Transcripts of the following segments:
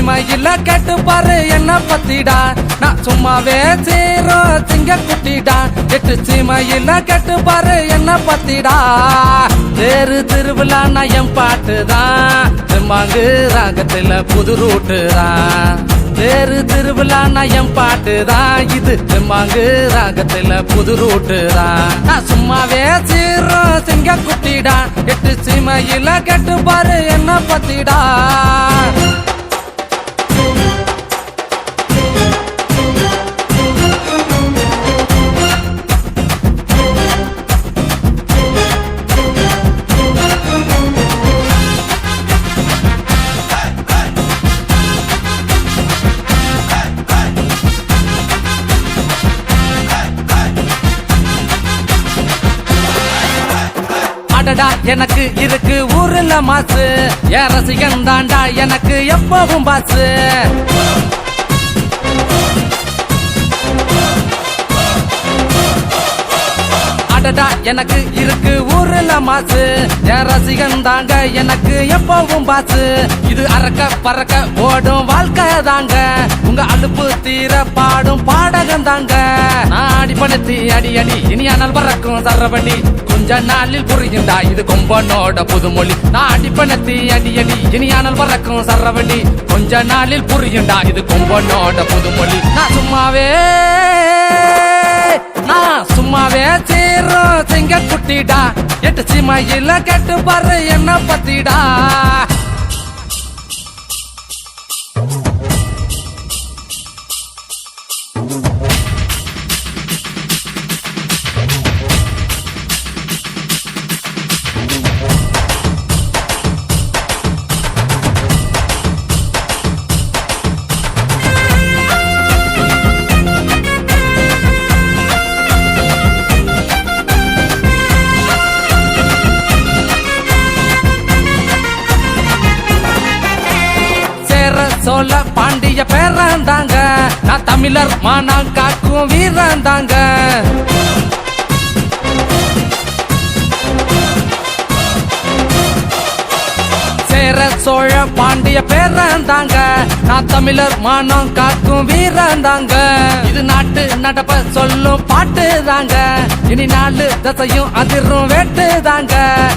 சீமையில கேட்டு பாரு என்ன பத்திடா நான் சும்மாவே சீரோ சிங்க குட்டிடா எட்டு சீமையில கேட்டு பாரு என்ன பத்திடா தேரு திருவிழா என் பாட்டுதான் மாங்கு ராகத்துல புது ரூட்டு தான் தேரு திருவிழா என் பாட்டுதான் இது மாங்கு ராகத்துல புது ரூட்டு தான் நான் சும்மாவே சீரோ சிங்க குட்டிடா எட்டு சீமையில கேட்டு பாரு என்ன பத்திடா எனக்கு இருக்கு ஊர்ல மாசு என் ரசிகன் தாண்டா எனக்கு எப்பவும் பாசு அடடா எனக்கு இருக்கு ஊர்ல மாசு என் ரசிகன் தாங்க எனக்கு எப்பவும் பாசு இது அறக்க பறக்க ஓடும் வாழ்க்கை தாங்க உங்க அலுப்பு தீர பாடும் பாடகம் தாங்க நான் அடிப்பணத்தி அடி அடி இனி அனல் பறக்கும் சரவடி கொஞ்ச நாளில் புரியுண்டா இது கொம்பனோட புதுமொழி நான் அடிப்பணத்தி அடி அடி இனி அனல் பறக்கும் சரவடி கொஞ்ச நாளில் புரியுண்டா இது கொம்பனோட புதுமொழி நான் சும்மாவே சீரோ சிங்க குட்டிடா எட்டு சீமையில கேட்டு பாரு என்ன பத்திடா சோழ பாண்டிய பேரந்தாங்க நான் தமிழர் மானம் காக்கும் வீரந்தாங்க சோழ பாண்டிய பேரந்தாங்க நான் தமிழர் மானம் காக்கும் வீரந்தாங்க இது நாட்டு நடப்ப சொல்லும் பாட்டு தாங்க இனி நாலு தசையும் அதிரும் வேட்டு தாங்க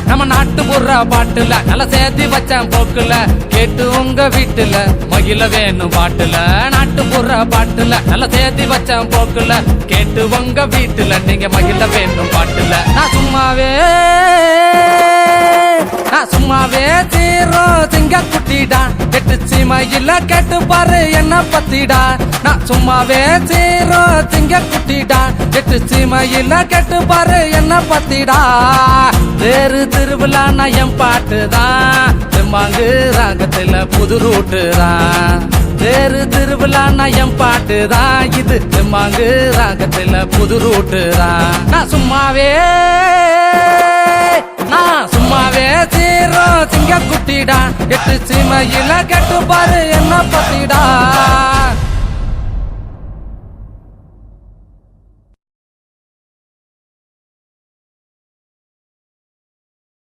நம்ம நாட்டு புற பாட்டுல நல்ல சேர்த்து வச்சேன் போக்குல கேட்டு உங்க வீட்டுல மகிழ வேணும் பாட்டுல நாட்டு புற பாட்டுல நல்ல சேர்த்து வச்சேன் போக்குல கேட்டு உங்க வீட்டுல நீங்க மகிழ வேணும் பாட்டுல நான் சும்மாவே சீரோ சிங்க குட்டிடா எட்டு சீமையில கேட்டு பாரு என்ன பத்திடா நான் சும்மாவே சீரோ சிங்க குட்டிடா எட்டு சீமையில கேட்டு பாரு என்ன பத்திடா தேரு திருவிழா என் பாட்டுதான் மாங்கு ராகத்துல புது ரூட்டு தான் தேரு திருவிழா என் பாட்டுதான் இது மாங்கு ராகத்துல புது ரூட்டு தான் நான் சும்மாவே சீரோ சிங்க குட்டிடா எட்டு சீமையில கேட்டு பாரு என்ன பத்திடா